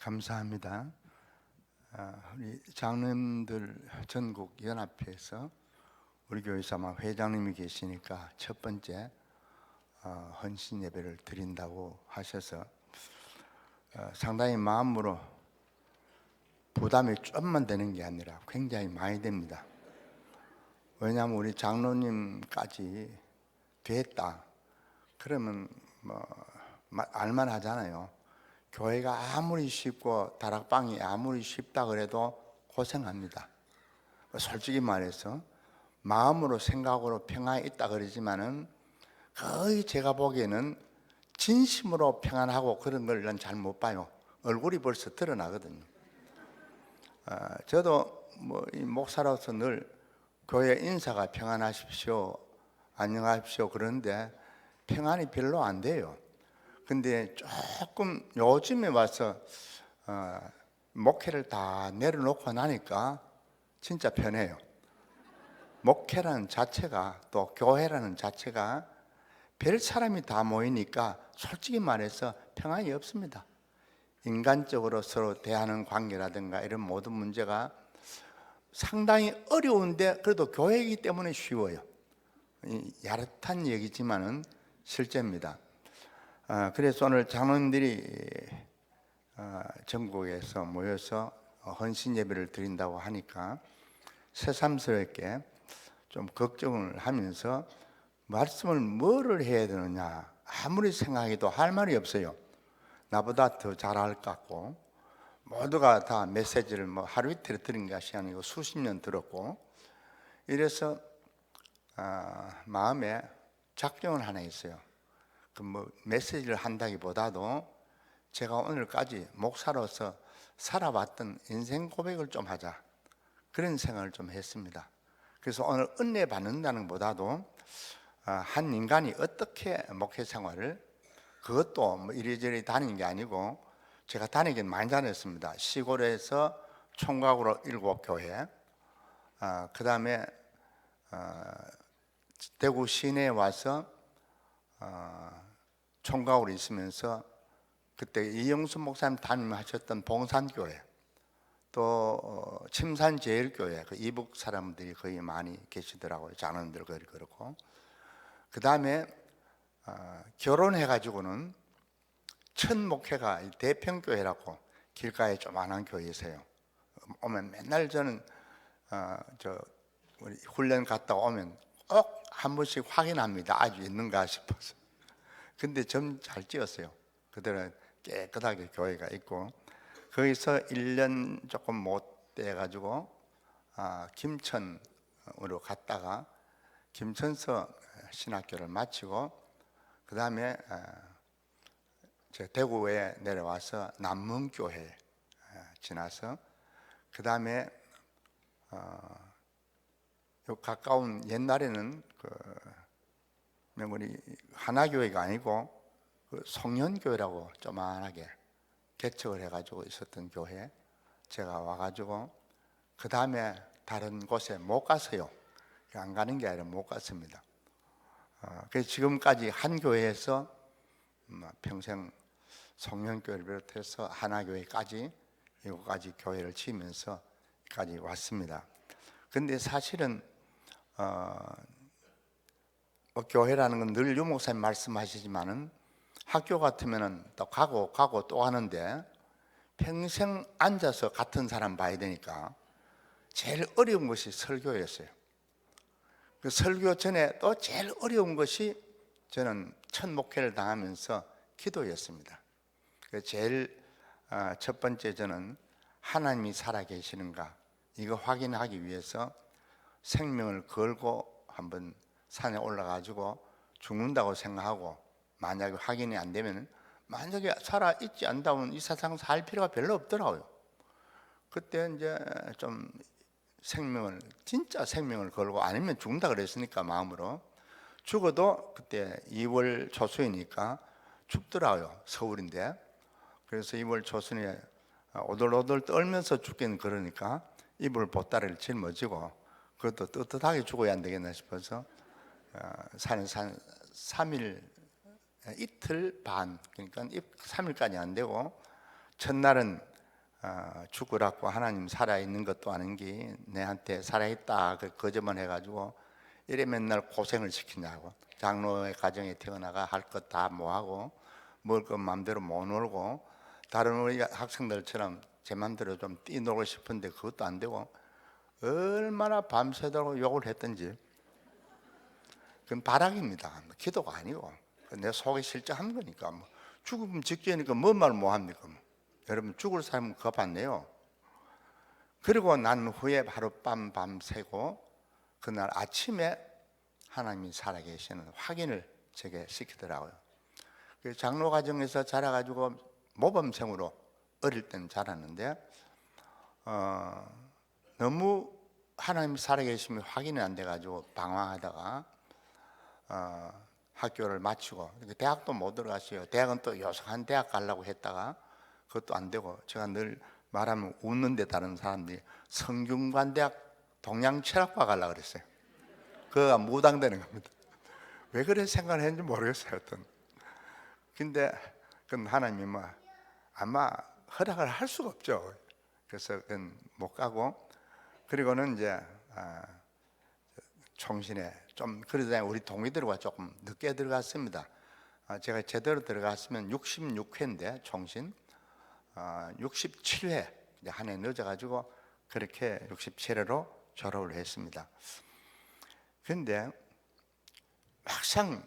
감사합니다. 우리 장로님들 전국 연합회에서 우리 교회에서 아마 회장님이 계시니까 첫 번째 헌신 예배를 드린다고 하셔서 상당히 마음으로 부담이 좀만 되는 게 아니라 굉장히 많이 됩니다. 왜냐하면 우리 장로님까지 됐다 그러면 알만하잖아요. 교회가 아무리 쉽고 다락방이 아무리 쉽다 그래도 고생합니다. 솔직히 말해서 마음으로 생각으로 평안에 있다 그러지만은 거의 제가 보기에는 진심으로 평안하고 그런 걸 난 잘 못 봐요. 얼굴이 벌써 드러나거든요. 저도 이 목사로서 늘 교회 인사가 평안하십시오, 안녕하십시오 그런데 평안이 별로 안 돼요. 근데 조금 요즘에 와서 목회를 다 내려놓고 나니까 진짜 편해요. 목회라는 자체가 또 교회라는 자체가 별 사람이 다 모이니까 솔직히 말해서 평안이 없습니다. 인간적으로 서로 대하는 관계라든가 이런 모든 문제가 상당히 어려운데 그래도 교회이기 때문에 쉬워요. 야릇한 얘기지만은 실제입니다. 그래서 오늘 장로님들이 전국에서 모여서 헌신 예배를 드린다고 하니까 새삼스럽게 좀 걱정을 하면서 말씀을 뭐를 해야 되느냐 아무리 생각해도 할 말이 없어요. 나보다 더 잘할 것 같고 모두가 다 메시지를 하루 이틀에 들은 것이 아니고 수십 년 들었고 이래서 마음에 작정을 하나 있어요. 메시지를 한다기보다도 제가 오늘까지 목사로서 살아왔던 인생 고백을 좀 하자 그런 생각을 좀 했습니다. 그래서 오늘 은혜 받는다는 것보다도 한 인간이 어떻게 목회 생활을 그것도 이리저리 다니는 게 아니고 제가 다니긴 많이 다녔습니다. 시골에서 총각으로 7교회 그 다음에 대구 시내에 와서 총각으로 있으면서 그때 이영수 목사님 담임하셨던 봉산교회 또 침산제일교회 그 이북 사람들이 거의 많이 계시더라고요. 장로님들 그렇고 그 다음에 결혼해가지고는 첫 목회가 대평교회라고 길가에 조만한 교회에서요. 오면 맨날 저는 우리 훈련 갔다 오면 꼭 한 번씩 확인합니다. 아주 있는가 싶어서. 근데 점 잘 찍었어요. 그대로 깨끗하게 교회가 있고 거기서 1년 조금 못 돼가지고 김천으로 갔다가 김천서 신학교를 마치고 그 다음에 대구에 내려와서 남문교회 지나서 그 다음에 가까운 옛날에는 우리 하나교회가 아니고 송년교회라고 조만하게 개척을 해가지고 있었던 교회 제가 와가지고 그 다음에 다른 곳에 못 갔어요. 안 가는 게 아니라 못 갔습니다. 그래서 지금까지 한 교회에서 평생 송년교회를 비롯해서 하나교회까지 이곳까지 교회를 치면서 까지 왔습니다. 근데 사실은 교회라는 건 늘 유 목사님 말씀하시지만은 학교 같으면은 또 가고 또 하는데 평생 앉아서 같은 사람 봐야 되니까 제일 어려운 것이 설교였어요. 그 설교 전에 또 제일 어려운 것이 저는 첫 목회를 당하면서 기도였습니다. 제일 첫 번째 저는 하나님이 살아계시는가 이거 확인하기 위해서 생명을 걸고 한번 산에 올라가지고 죽는다고 생각하고 만약에 확인이 안 되면 만약에 살아있지 않다면 이 세상 살 필요가 별로 없더라고요. 그때 이제 좀 진짜 생명을 걸고 아니면 죽는다 그랬으니까 마음으로 죽어도 그때 2월 초순이니까 춥더라고요. 서울인데 그래서 2월 초순에 오돌오돌 떨면서 죽기는 그러니까 이불 보따리를 짊어지고 그것도 떳떳하게 죽어야 안 되겠나 싶어서 산에 3일 이틀 반 그러니까 3일까지 안 되고 첫날은 죽으라고 하나님 살아있는 것도 아닌 게 내한테 살아있다 그 거짓말 해가지고 이래 맨날 고생을 시키냐고. 장로의 가정에 태어나가 할 것 다 뭐하고 먹을 것 마음대로 못 놀고 다른 우리 학생들처럼 제 마음대로 좀 뛰놀고 싶은데 그것도 안 되고 얼마나 밤새도록 욕을 했던지. 그건 바락입니다. 기도가 아니고 내 속에 실제 한 거니까. 뭐 죽음 직전이니까 뭔 말 뭐 합니까? 뭐. 여러분 죽을 사람은 겁안내요. 그리고 난 후에 하룻밤 밤새고 그날 아침에 하나님이 살아계시는 확인을 제게 시키더라고요. 그 장로 가정에서 자라가지고 모범생으로 어릴 때는 자랐는데 너무 하나님 살아계심이 확인이 안 돼가지고 방황하다가 학교를 마치고 대학도 못 들어갔어요. 대학은 또 요상한 대학 가려고 했다가 그것도 안 되고, 제가 늘 말하면 웃는데 다른 사람들이 성균관대학 동양철학과 가려고 그랬어요. 그거가 무당되는 겁니다. 왜 그래 생각을 했는지 모르겠어요. 근데 그건 하나님이 아마 허락을 할 수가 없죠. 그래서 그건 못 가고, 그리고는 이제 총신에 좀 그러다 우리 동기들과 조금 늦게 들어갔습니다. 제가 제대로 들어갔으면 66회인데 총신 67회 한 해 늦어가지고 그렇게 67회로 졸업을 했습니다. 그런데 막상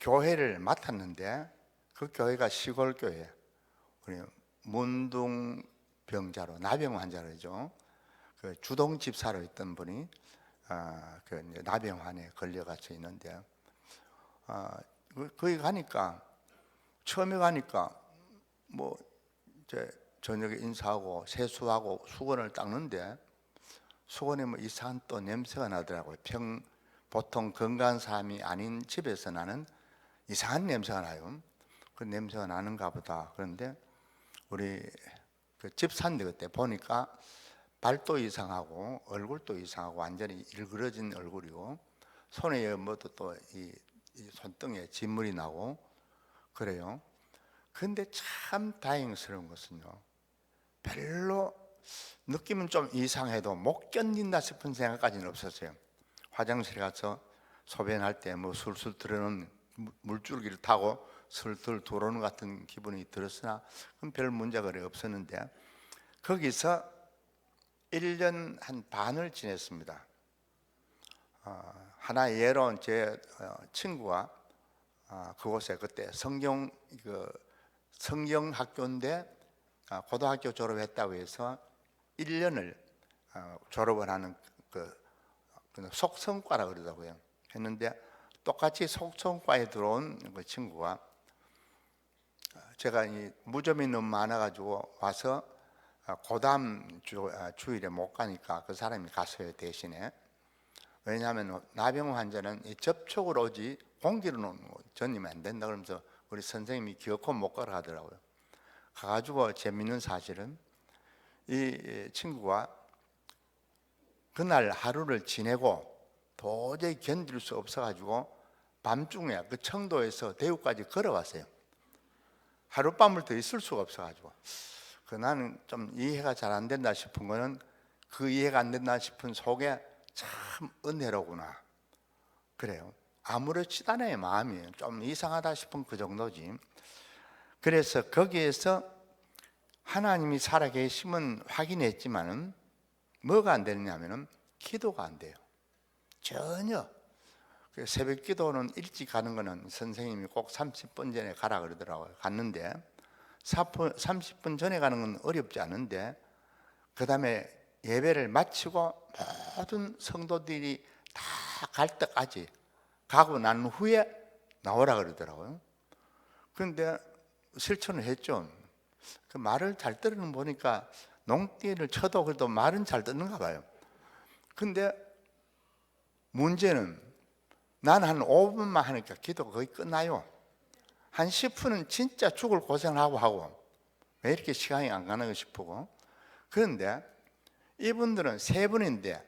교회를 맡았는데 그 교회가 시골 교회, 우리 문둥병자로 나병 환자로죠. 그 주동 집사로 있던 분이 그 나병환에 걸려가서 있는데 거기 가니까 처음에 가니까 뭐 이제 저녁에 인사하고 세수하고 수건을 닦는데 수건에 뭐 이상한 또 냄새가 나더라고요. 보통 건강한 사람이 아닌 집에서 나는 이상한 냄새가 나요. 그 냄새가 나는가 보다. 그런데 우리 그 집사인데 그때 보니까 발도 이상하고 얼굴도 이상하고 완전히 일그러진 얼굴이고 손에 뭐도 또 이 손등에 진물이 나고 그래요. 근데 참 다행스러운 것은요, 별로 느낌은 좀 이상해도 못 견딘다 싶은 생각까지는 없었어요. 화장실에 가서 소변할 때 뭐 술술 들어오는 물줄기를 타고 슬슬 들어오는 것 같은 기분이 들었으나 그건 별 문제가 없었는데, 거기서 1년 한 반을 지냈습니다. 하나 예로 제 친구가 그곳에 그때 성경학교인데 고등학교 졸업했다고 해서 1년을 졸업을 하는 그 속성과라 그러더라고요. 했는데 똑같이 속성과에 들어온 그 친구가 제가 이 무좀이 너무 많아가지고 와서 고담 주일에 못 가니까 그 사람이 갔어요, 대신에. 왜냐하면 나병 환자는 접촉을 오지 공기로는 전이면 안 된다 그러면서 우리 선생님이 기어코 못 걸어가더라고요. 가가지고 재밌는 사실은 이 친구가 그날 하루를 지내고 도저히 견딜 수 없어가지고 밤중에 그 청도에서 대구까지 걸어왔어요. 하룻밤을 더 있을 수가 없어가지고. 나는 좀 이해가 잘 안 된다 싶은 거는 그 이해가 안 된다 싶은 속에 참 은혜로구나. 그래요. 아무렇지도 않아요. 마음이 좀 이상하다 싶은 그 정도지. 그래서 거기에서 하나님이 살아계심은 확인했지만은 뭐가 안 되느냐면은 기도가 안 돼요. 전혀. 새벽 기도는 일찍 가는 거는 선생님이 꼭 30분 전에 가라 그러더라고요. 갔는데 30분 전에 가는 건 어렵지 않은데, 그 다음에 예배를 마치고 모든 성도들이 다 갈 때까지 가고 난 후에 나오라 그러더라고요. 그런데 실천을 했죠. 그 말을 잘 들으는 보니까 농띠를 쳐도 그래도 말은 잘 듣는가 봐요. 근데 문제는 난 한 5분만 하니까 기도가 거의 끝나요. 한 10분은 진짜 죽을 고생을 하고 왜 이렇게 시간이 안 가나 싶고. 그런데 이분들은 세 분인데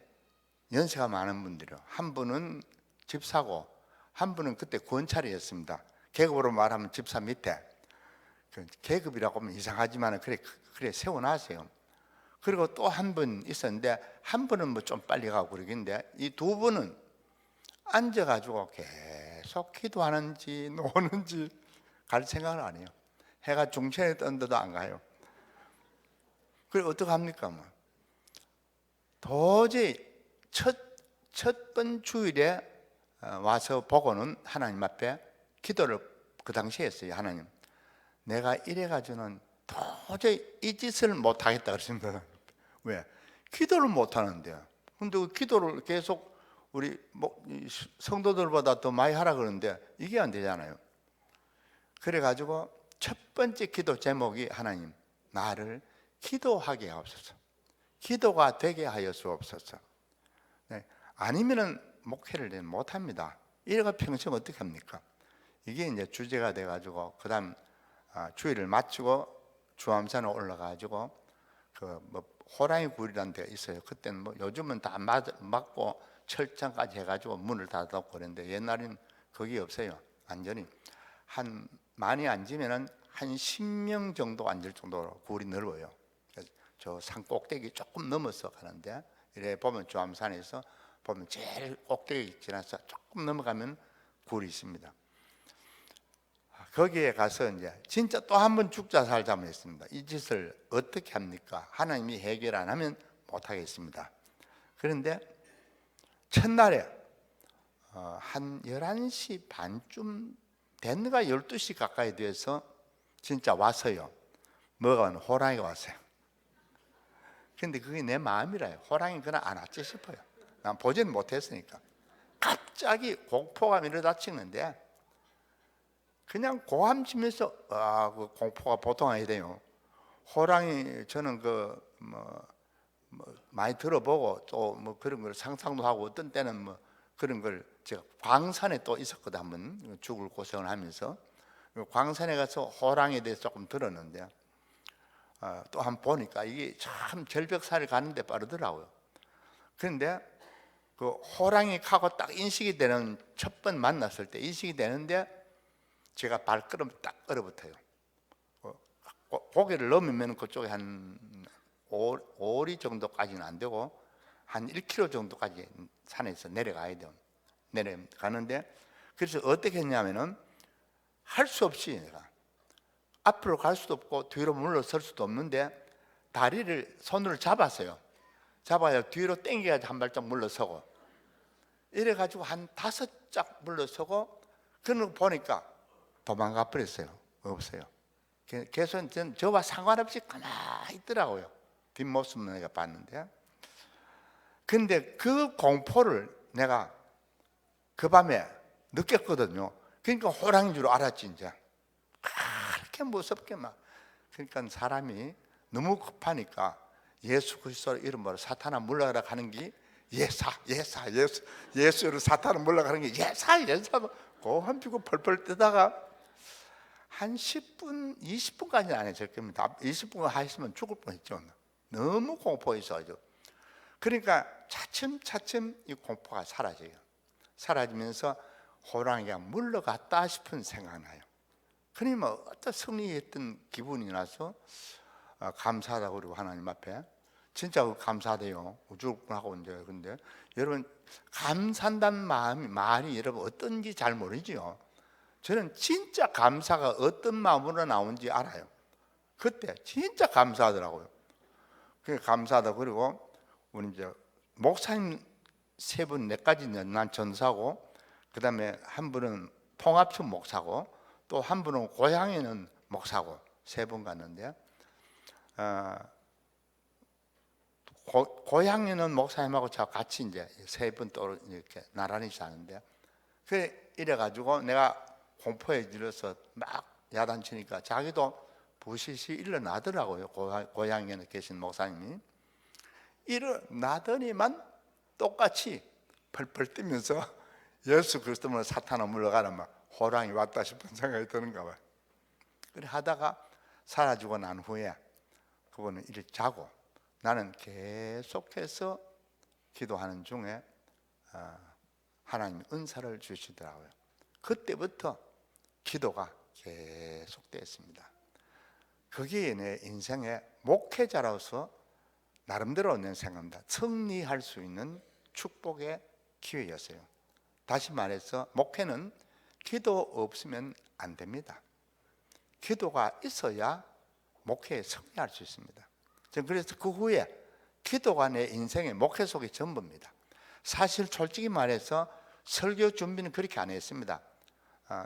연세가 많은 분들이요. 한 분은 집사고 한 분은 그때 권찰이었습니다. 계급으로 말하면 집사 밑에. 계급이라고 하면 이상하지만 그래 그래 세워놨어요. 그리고 또 한 분 있었는데 한 분은 뭐 좀 빨리 가고 그러긴데 이 두 분은 앉아가지고 계속 기도하는지 노는지 갈 생각을 안 해요. 해가 중천에 떴는데도 안 가요. 그래 어떻게 합니까? 뭐 도저히 첫 번 주일에 와서 보고는 하나님 앞에 기도를 그 당시에 했어요. 하나님, 내가 이래가지고는 도저히 이 짓을 못하겠다 그랬습니다. 왜? 기도를 못하는데. 근데 그 기도를 계속 우리 성도들보다 더 많이 하라 그러는데 이게 안 되잖아요. 그래가지고 첫 번째 기도 제목이 하나님, 나를 기도하게 하옵소서. 기도가 되게 하여주옵소서. 네. 아니면은 목회를 못합니다. 이래가 평생 어떻게 합니까? 이게 이제 주제가 돼가지고 그다음 주일을 마치고 주암산에 올라가지고 그 뭐 호랑이 굴이라는 데가 있어요. 그때는 뭐 요즘은 다 막고 철창까지 해가지고 문을 닫아놓고 그랬는데 옛날에는 거기 없어요. 완전히 한 많이 앉으면은 한 10명 정도 앉을 정도로 굴이 넓어요. 저 산 꼭대기 조금 넘어서 가는데 이래 보면 주암산에서 보면 제일 꼭대기 지나서 조금 넘어가면 굴이 있습니다. 거기에 가서 이제 진짜 또 한 번 죽자 살자 했습니다. 이 짓을 어떻게 합니까? 하나님이 해결 안 하면 못 하겠습니다. 그런데 첫날에 한 11시 반쯤 됐는가 12시 가까이 돼서 진짜 왔어요. 뭐가 호랑이가 왔어요. 근데 그게 내 마음이라요. 호랑이 그날 안 왔지 싶어요. 난 보지는 못했으니까. 갑자기 공포가 밀어닥치는데 그냥 고함치면서 그 공포가 보통 아니래요. 호랑이 저는 많이 들어보고 또 뭐 그런 걸 상상도 하고 어떤 때는 뭐 그런 걸 제가 광산에 또 있었거든. 한번 죽을 고생을 하면서 광산에 가서 호랑이에 대해서 조금 들었는데 또 한번 보니까 이게 참 절벽살이 가는데 빠르더라고요. 그런데 그 호랑이하고 딱 인식이 되는 첫 번 만났을 때 인식이 되는데 제가 발걸음 딱 얼어붙어요. 고개를 넘으면 그쪽에 한 5리 정도까지는 안 되고 한 1km 정도까지 산에서 내려가야 돼요. 내려가는데 그래서 어떻게 했냐면은 할 수 없이 내가 앞으로 갈 수도 없고 뒤로 물러설 수도 없는데 다리를 손으로 잡았어요. 잡아야 뒤로 당겨야지 한 발짝 물러서고 이래가지고 한 5짝 물러서고 그런 거 보니까 도망가 버렸어요. 없어요. 계속 저와 상관없이 가만히 있더라고요. 뒷모습은 내가 봤는데 근데 그 공포를 내가 그 밤에 느꼈거든요. 그러니까 호랑이인 줄 알았지 이제. 그렇게 무섭게 막. 그러니까 사람이 너무 급하니까 예수 그리스도 이름으로 사탄아 물러가라 하는 게 예수로 사탄아 물러가는 게 예사 고함 피고 펄펄 뜨다가 한 10분, 20분까지는 안 했을 겁니다. 20분 하시면 죽을 뻔했죠. 너무 공포해서죠. 그러니까 차츰차츰 이 공포가 사라져요. 사라지면서 호랑이가 물러갔다 싶은 생각나요. 그러면 어떤 승리했던 기분이 나서 감사하다고 그러고 하나님 앞에 진짜 감사돼요. 우주하고 이제 근데 여러분 감사한다는 말이 여러분 어떤지 잘 모르지요. 저는 진짜 감사가 어떤 마음으로 나오는지 알아요. 그때 진짜 감사하더라고요. 그 감사하다 그리고 우리 이제 목사님 3분, 4가지 난 전사고 그다음에 한 분은 통합촌 목사고 또 한 분은 고향에는 목사고 3분 갔는데 고향에는 목사님하고 저 같이 이제 3분 또 이렇게 나란히 사는데 그래 이래가지고 내가 공포에 질려서 막 야단치니까 자기도 부시시 일어나더라고요. 고향에 계신 목사님이 일어나더니만 똑같이 펄펄 뛰면서 예수 그리스도로 사탄아 물러가라 막 호랑이 왔다 싶은 생각이 드는가 봐요. 그래 하다가 사라지고 난 후에 그분은 이렇게 자고 나는 계속해서 기도하는 중에 하나님 은사를 주시더라고요. 그때부터 기도가 계속됐습니다. 그게 내 인생의 목회자로서 나름대로 내 생각합니다. 승리할 수 있는 축복의 기회였어요. 다시 말해서 목회는 기도 없으면 안 됩니다. 기도가 있어야 목회에 승리할 수 있습니다. 저는 그래서 그 후에 기도가 내 인생의 목회 속의 전부입니다. 사실 솔직히 말해서 설교 준비는 그렇게 안 했습니다.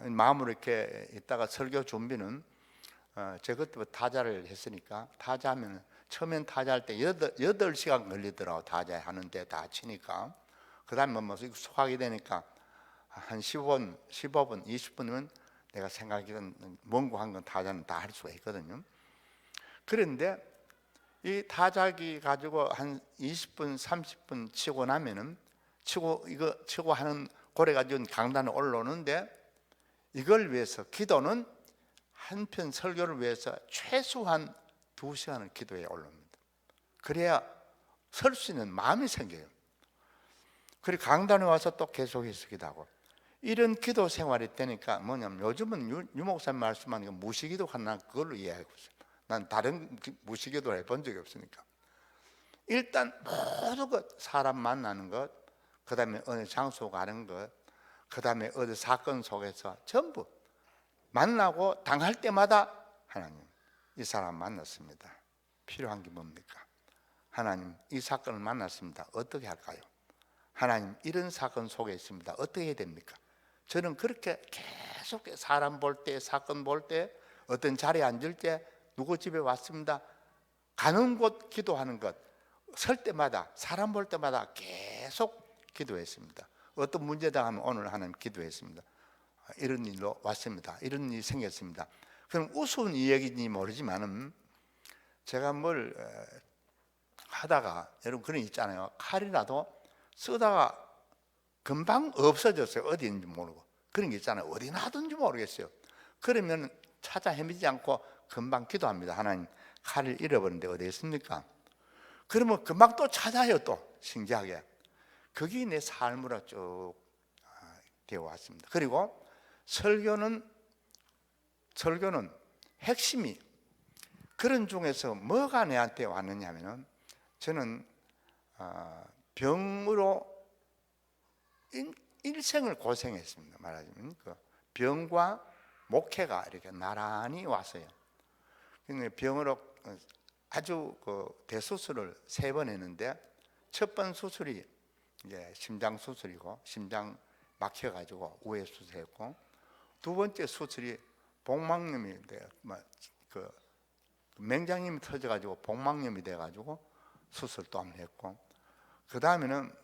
마음으로 이렇게 있다가 설교 준비는 제가 그때부터 타자를 했으니까 타자하면 처음엔 타자할 때 8시간 걸리더라고. 타자 하는데 다 치니까. 그 다음에 뭐 익숙하게 되니까 한 15분, 20분이면 내가 생각했던 원고한 건 타자는 다 할 수가 있거든요. 그런데 이 타자기 가지고 한 20분, 30분 치고 나면은 치고 하는 고래 가지고 강단에 올라오는데 이걸 위해서 기도는 한편 설교를 위해서 최소한 2시간을 기도에 올라옵니다. 그래야 설 수 있는 마음이 생겨요. 그리고 강단에 와서 또 계속해서 기도하고 이런 기도 생활이 되니까 뭐냐면 요즘은 유 목사님 말씀하니까 무시기도 하나 그걸로 이해하고 있어요. 난 다른 무시기도를 해본 적이 없으니까 일단 모든 것 사람 만나는 것, 그 다음에 어느 장소 가는 것, 그 다음에 어느 사건 속에서 전부 만나고 당할 때마다 하나님 이 사람 만났습니다. 필요한 게 뭡니까? 하나님 이 사건을 만났습니다. 어떻게 할까요? 하나님 이런 사건 속에 있습니다. 어떻게 해야 됩니까? 저는 그렇게 계속 사람 볼 때, 사건 볼 때, 어떤 자리에 앉을 때, 누구 집에 왔습니다. 가는 곳 기도하는 것, 설 때마다, 사람 볼 때마다 계속 기도했습니다. 어떤 문제다 하면 오늘 하나님 기도했습니다. 이런 일로 왔습니다. 이런 일이 생겼습니다. 그럼 우스운 이야기인지 모르지만은 제가 뭘 하다가 여러분 그런 거 있잖아요. 칼이라도 쓰다가 금방 없어졌어요. 어디 있는지 모르고. 그런 게 있잖아요. 어디 놔둔지 모르겠어요. 그러면 찾아 헤매지 않고 금방 기도합니다. 하나님 칼을 잃어버렸는데 어디 있습니까? 그러면 금방 또 찾아요. 또 신기하게. 그게 내 삶으로 쭉 되어 왔습니다. 그리고 설교는 핵심이 그런 중에서 뭐가 내한테 왔느냐면은 저는 병으로 일생을 고생했습니다. 말하자면 그 병과 목회가 이렇게 나란히 왔어요. 병으로 아주 그 대수술을 3번 했는데 첫 번 수술이 이제 심장 수술이고 심장 막혀가지고 우회 수술했고 두 번째 수술이 복막염이 그 맹장염이 터져가지고 복막염이 돼가지고 수술 또 한 번 했고 그 다음에는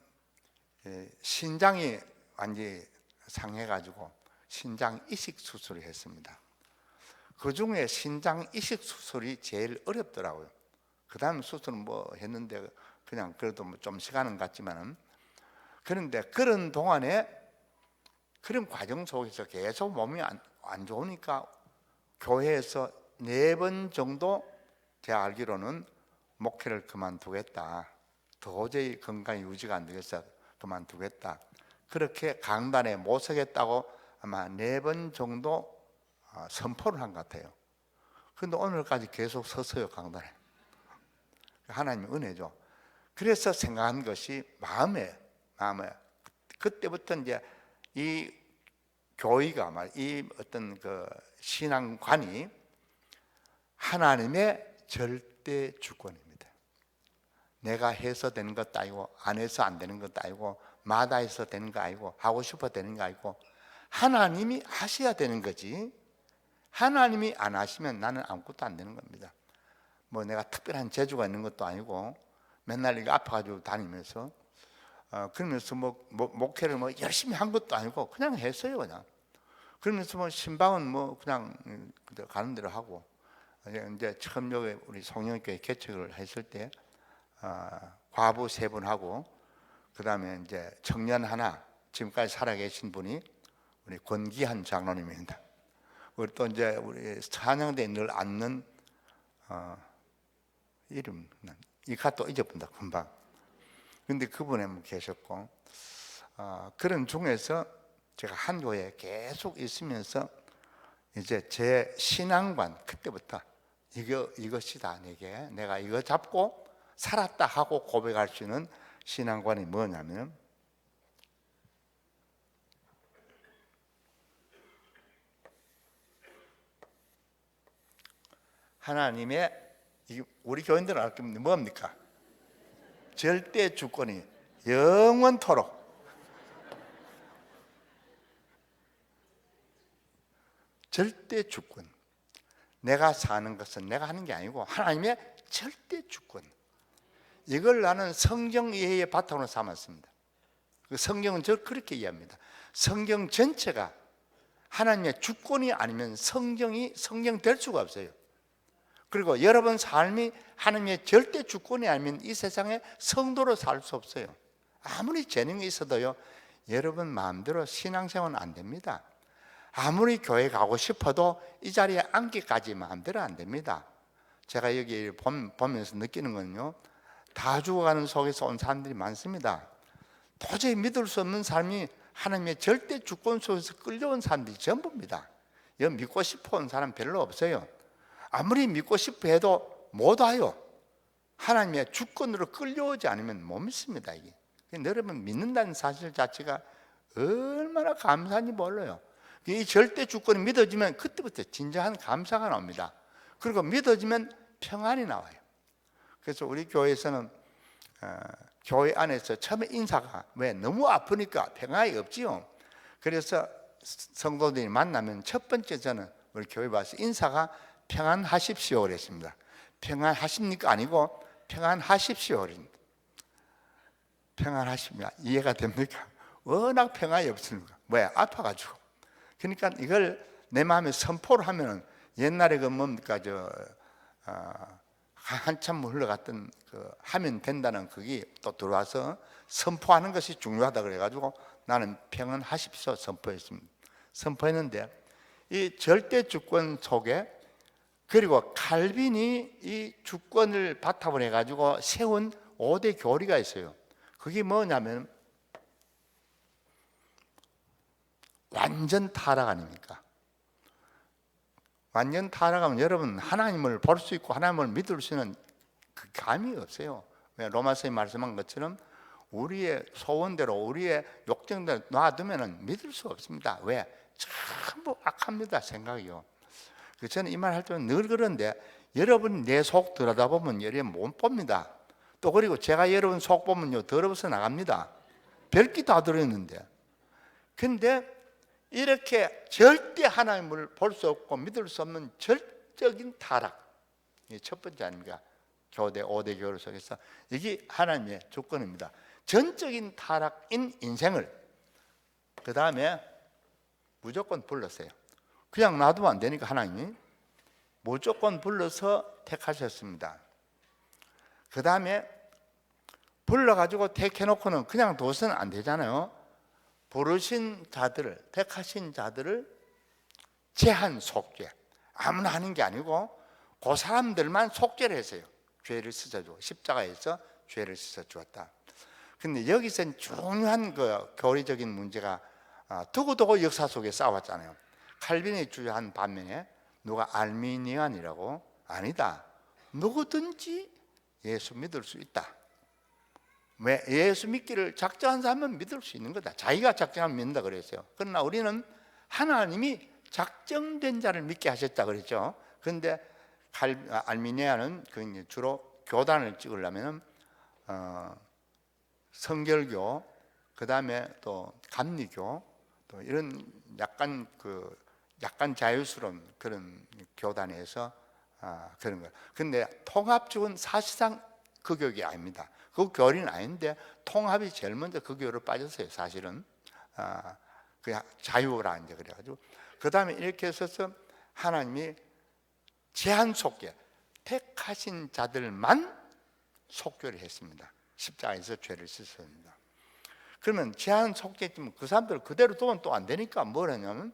신장이 완전히 상해가지고 신장 이식 수술을 했습니다. 그 중에 신장 이식 수술이 제일 어렵더라고요. 그 다음 수술은 뭐 했는데 그냥 그래도 뭐 좀 시간은 갔지만은 그런데 그런 동안에 그런 과정 속에서 계속 몸이 안 좋으니까 교회에서 4번 정도 제가 알기로는 목회를 그만두겠다. 도저히 건강이 유지가 안 되겠어 그만두겠다. 그렇게 강단에 못 서겠다고 아마 4번 정도 선포를 한 것 같아요. 그런데 오늘까지 계속 섰어요. 강단에. 하나님의 은혜죠. 그래서 생각한 것이 마음에 그때부터 이제 이 교회가 이 어떤 그 신앙관이 하나님의 절대 주권입니다. 내가 해서 되는 것도 아니고 안 해서 안 되는 것도 아니고 마다해서 되는 거 아니고 하고 싶어 되는 거 아니고 하나님이 하셔야 되는 거지 하나님이 안 하시면 나는 아무것도 안 되는 겁니다. 뭐 내가 특별한 재주가 있는 것도 아니고 맨날 이거 아파가지고 다니면서 그러면서 뭐 목회를 뭐 열심히 한 것도 아니고 그냥 했어요. 그냥 그러면서 뭐 신방은 뭐 그냥 가는 대로 하고 이제 처음 여기 우리 송영교회 개척을 했을 때 과부 3분 하고 그 다음에 이제 청년 하나 지금까지 살아계신 분이 우리 권기한 장로님입니다. 우리 또 이제 우리 찬양대에 늘 앉는 이름 이가 또 잊어본다 금방. 근데 그분에 계셨고 그런 중에서 제가 한 교회에 계속 있으면서 이제 제 신앙관 그때부터 이것이다. 내가 이거 잡고 살았다 하고 고백할 수 있는 신앙관이 뭐냐면, 하나님의, 우리 교인들은 알게 뭡니까? 절대 주권이 영원토록, 절대 주권. 내가 사는 것은 내가 하는 게 아니고 하나님의 절대 주권. 이걸 나는 성경 이해의 바탕으로 삼았습니다. 성경은 저를 그렇게 이해합니다. 성경 전체가 하나님의 주권이 아니면 성경 될 수가 없어요. 그리고 여러분 삶이 하나님의 절대 주권이 아니면 이 세상에 성도로 살 수 없어요. 아무리 재능이 있어도요, 여러분 마음대로 신앙생활은 안 됩니다. 아무리 교회 가고 싶어도 이 자리에 앉기까지 마음대로 안 됩니다. 제가 여기 보면서 느끼는 건요, 다 죽어가는 속에서 온 사람들이 많습니다. 도저히 믿을 수 없는 삶이 하나님의 절대 주권 속에서 끌려온 사람들이 전부입니다. 여기 믿고 싶어 온 사람 별로 없어요. 아무리 믿고 싶어 해도 못 와요. 하나님의 주권으로 끌려오지 않으면 못 믿습니다. 이게 여러분 믿는다는 사실 자체가 얼마나 감사한지 몰라요. 이 절대 주권이 믿어지면 그때부터 진정한 감사가 나옵니다. 그리고 믿어지면 평안이 나와요. 그래서 우리 교회에서는 교회 안에서 처음에 인사가 왜 너무 아프니까 평안이 없지요. 그래서 성도들이 만나면 첫 번째 저는 우리 교회 와서 인사가 평안하십시오 그랬습니다. 평안하십니까 아니고 평안하십시오 그랬습니다. 평안하십니까? 이해가 됩니까? 워낙 평안이 없으니까. 왜? 아파가지고. 그러니까 이걸 내 마음에 선포를 하면은 옛날에 그 뭡니까 한참 흘러갔던 그 하면 된다는 그게 또 들어와서 선포하는 것이 중요하다 그래가지고 나는 평안하십시오 선포했습니다. 선포했는데 이 절대 주권 속에 그리고 칼빈이 이 주권을 바탕으로 해가지고 세운 5대 교리가 있어요. 그게 뭐냐면 완전 타락 아닙니까? 완전 타락하면 여러분 하나님을 볼 수 있고 하나님을 믿을 수 있는 그 감이 없어요. 왜? 로마서에 말씀한 것처럼 우리의 소원대로 우리의 욕정대로 놔두면 믿을 수 없습니다. 왜? 전부 악합니다. 생각이요. 저는 이 말 할 때는 늘 그런데 여러분이 내 속 들여다보면 여러분 못 봅니다. 또 그리고 제가 여러분 속 보면요 더러워서 나갑니다. 별기 다 들어있는데. 근데 이렇게 절대 하나님을 볼 수 없고 믿을 수 없는 절적인 타락, 이게 첫 번째 아닙니까? 교대 5대 교리 속에서 이게 하나님의 조건입니다. 전적인 타락인 인생을 그 다음에 무조건 불렀어요. 그냥 놔두면 안 되니까 하나님이 무조건 불러서 택하셨습니다. 그 다음에 불러가지고 택해놓고는 그냥 둬서는 안 되잖아요. 부르신 자들을, 택하신 자들을 제한 속죄, 아무나 하는 게 아니고 그 사람들만 속죄를 했어요. 죄를 씻어주고 십자가에서 죄를 씻어주었다. 근데 여기서 중요한 그 교리적인 문제가 두고두고 역사 속에 싸웠잖아요. 칼빈이 주장한 반면에 누가 알미니안이라고 아니다. 누구든지 예수 믿을 수 있다. 왜? 예수 믿기를 작정한 사람은 믿을 수 있는 거다. 자기가 작정하면 믿는다 그랬어요. 그러나 우리는 하나님이 작정된 자를 믿게 하셨다 그랬죠. 그런데 알미니아는 주로 교단을 찍으려면 성결교, 그 다음에 또 감리교, 또 이런 약간 자유스러운 그런 교단에서 그런 거예요. 근데 통합주은 사실상 그 교육이 아닙니다. 그 교리는 아닌데 통합이 제일 먼저 그 교리로 빠졌어요. 사실은 그 자유라 이제 그래가지고 그 다음에 이렇게 해서 하나님이 제한 속죄, 택하신 자들만 속죄를 했습니다. 십자가에서 죄를 씻었습니다. 그러면 제한 속죄지만 그 사람들 그대로 두면 또 안 되니까 뭘 하냐면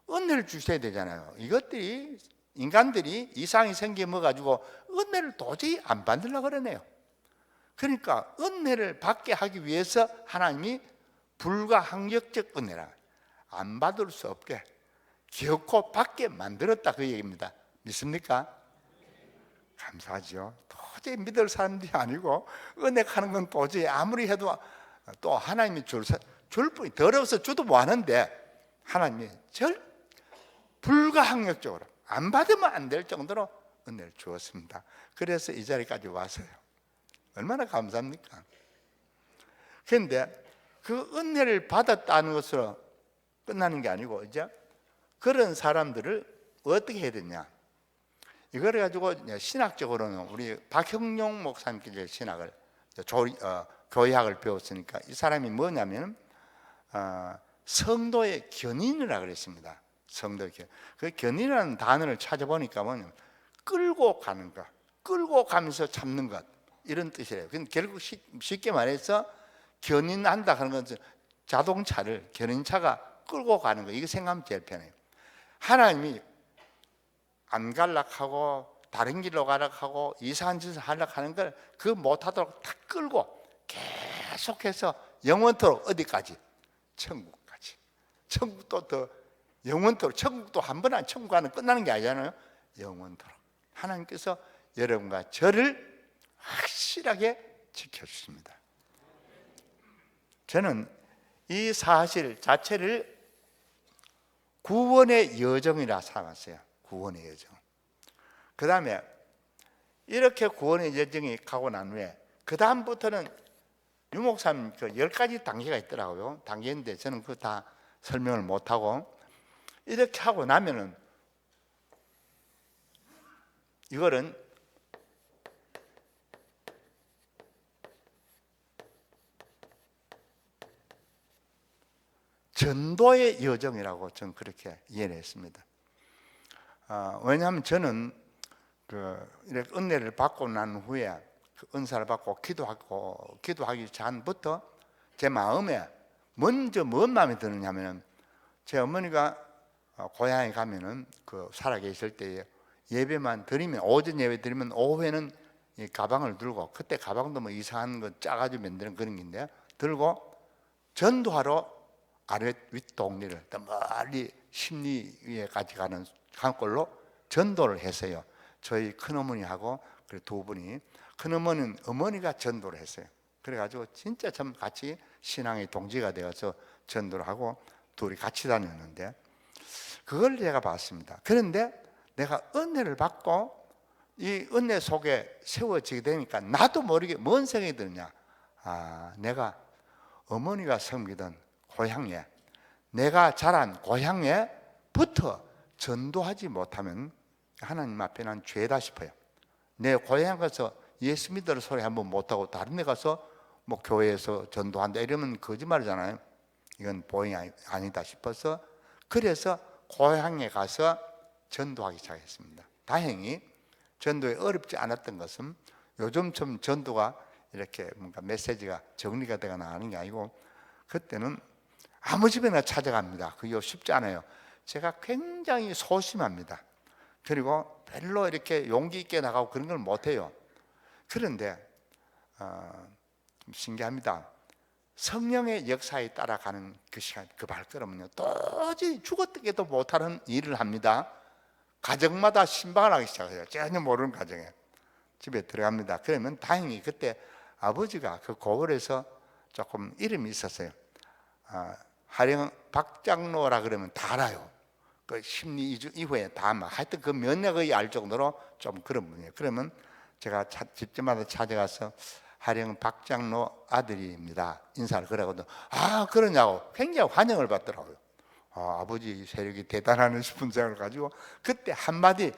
은혜를 주셔야 되잖아요. 이것들이 인간들이 이상이 생기면 가지고 은혜를 도저히 안 받으려고 그러네요. 그러니까 은혜를 받게 하기 위해서 하나님이 불가항력적 은혜라 안 받을 수 없게 기어코 받게 만들었다 그 얘기입니다. 믿습니까? 감사하죠. 도저히 믿을 사람들이 아니고 은혜하는 건 도저히 아무리 해도 또 하나님이 줄 뿐이 더러워서 주도 뭐 하는데 하나님이 불가항력적으로 안 받으면 안 될 정도로 은혜를 주었습니다. 그래서 이 자리까지 왔어요. 얼마나 감사합니까? 그런데 그 은혜를 받았다는 것으로 끝나는 게 아니고 이제 그런 사람들을 어떻게 해야 되냐, 이걸 가지고 신학적으로는 우리 박형룡 목사님께 신학을 교회학을 배웠으니까 이 사람이 뭐냐면 성도의 견인이라 그랬습니다. 성도의 견인. 그 견인이라는 단어를 찾아보니까 뭐냐면 끌고 가는 것, 끌고 가면서 잡는 것, 이런 뜻이래요. 근데 결국 쉽게 말해서 견인한다 하는 것은 자동차를 견인차가 끌고 가는 거, 이거 생각하면 제일 편해요. 하나님이 안 갈락하고 다른 길로 가락하고 이상한 짓을 하려고 하는 걸 그 못하도록 다 끌고 계속해서 영원토록 어디까지? 천국까지. 천국도 더 영원토록, 천국도 한 번 안 천국 가는 끝나는 게 아니잖아요. 영원토록 하나님께서 여러분과 저를 확실하게 지켜주십니다. 저는 이 사실 자체를 구원의 여정이라 삼았어요. 구원의 여정. 그 다음에 이렇게 구원의 여정이 가고 난 후에 그 다음부터는 유목사님 그 10가지 단계가 있더라고요. 단계인데 저는 그거 다 설명을 못하고, 이렇게 하고 나면은 이거는 전도의 여정이라고 저는 그렇게 이해를 했습니다. 왜냐하면 저는 이렇게 은혜를 받고 난 후에 그 은사를 받고 기도하기 전부터 제 마음에 먼저 뭔 마음이 드느냐면, 제 어머니가 고향에 가면은 그 살아 계실 때 예배만 드리면, 오전 예배 드리면 오후에는 이 가방을 들고, 그때 가방도 뭐 이상한 거 짜가지고 만드는 그런 건데 들고 전도하러 아래 윗동네를 더 멀리 심리위에까지 가는 강골로 전도를 했어요. 저희 큰어머니하고 그 두 분이, 큰어머니는 어머니가 전도를 했어요. 그래가지고 진짜 참 같이 신앙의 동지가 되어서 전도를 하고 둘이 같이 다녔는데, 그걸 제가 봤습니다. 그런데 내가 은혜를 받고 이 은혜 속에 세워지게 되니까 나도 모르게 뭔 생각이 드느냐, 내가 어머니가 섬기던 고향에, 내가 자란 고향에부터 전도하지 못하면 하나님 앞에 난 죄다 싶어요. 내 고향 가서 예수 믿으라 소리 한번 못하고 다른 데 가서 뭐 교회에서 전도한다 이러면 거짓말이잖아요. 이건 보응이 아니다 싶어서, 그래서 고향에 가서 전도하기 시작했습니다. 다행히 전도에 어렵지 않았던 것은 요즘처럼 전도가 이렇게 뭔가 메시지가 정리가 되거나 나가는 게 아니고, 그때는 아무 집에나 찾아갑니다. 그게 쉽지 않아요. 제가 굉장히 소심합니다. 그리고 별로 이렇게 용기 있게 나가고 그런 걸 못해요. 그런데 좀 신기합니다. 성령의 역사에 따라가는 그 시간, 그 발걸음은요, 도저히 죽어도 못하는 일을 합니다. 가정마다 신방을 하기 시작해요. 전혀 모르는 가정에 집에 들어갑니다. 그러면 다행히 그때 아버지가 그 고을에서 조금 이름이 있었어요. 하령 박장로라 그러면 다 알아요. 그 심리 이후에 다 막 하여튼 그 면역의 알 정도로 좀 그런 분이에요. 그러면 제가 집집마다 찾아가서 하령 박장로 아들입니다 인사를 그러거든. 그러냐고 굉장히 환영을 받더라고요. 아버지 세력이 대단하네 싶은 생각을 가지고 그때 한마디,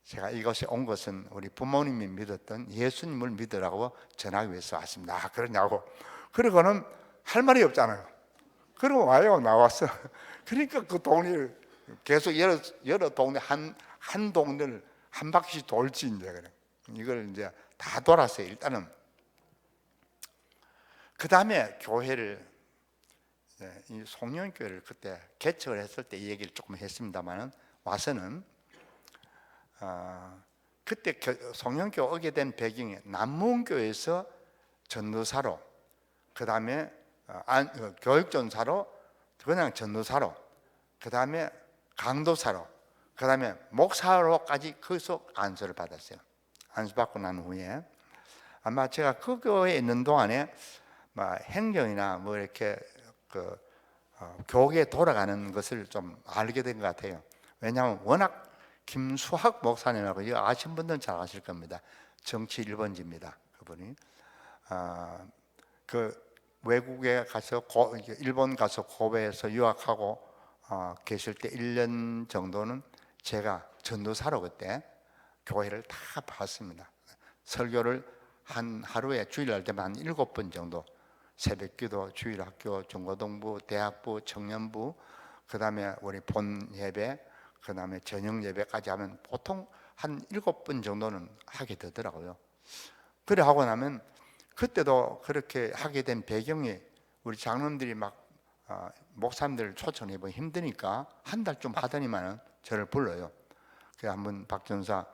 제가 이곳에 온 것은 우리 부모님이 믿었던 예수님을 믿으라고 전하기 위해서 왔습니다. 그러냐고. 그러고는 할 말이 없잖아요. 그러고 와요. 나왔어. 그러니까 그 동네를 계속 여러 동네 한 동네를 한 바퀴씩 돌지 이제 그래. 이걸 이제 다 돌았어요. 일단은 그 다음에 교회를, 이 송년교회를 그때 개척을 했을 때 이 얘기를 조금 했습니다만은, 와서는 그때 송년교회 오게 된 배경이 남문교에서 전도사로, 그 다음에 교육전사로, 그냥 전도사로, 그 다음에 강도사로, 그 다음에 목사로까지 거기서 안수를 받았어요. 안수받고 난 후에 아마 제가 그 교회에 있는 동안에 행정이나 뭐 이렇게 교회에 돌아가는 것을 좀 알게 된 것 같아요. 왜냐하면 워낙 김수학 목사님하고 이거 아시는 분들은 잘 아실 겁니다. 정치 1번지입니다. 그분이 그 외국에 가서 일본 가서 고베에서 유학하고 계실 때 1년 정도는 제가 전도사로 그때 교회를 다 봤습니다. 설교를 한 하루에 주일날 되면 한 7번 정도, 새벽기도, 주일학교, 중고등부, 대학부, 청년부, 그 다음에 우리 본 예배, 그 다음에 저녁 예배까지 하면 보통 한 7번 정도는 하게 되더라고요. 그래 하고 나면 그때도 그렇게 하게 된 배경이 우리 장로님들이 목사님들을 초청해 보기 힘드니까 한 달쯤 하더니만은 저를 불러요. 그래서 한번 박 전사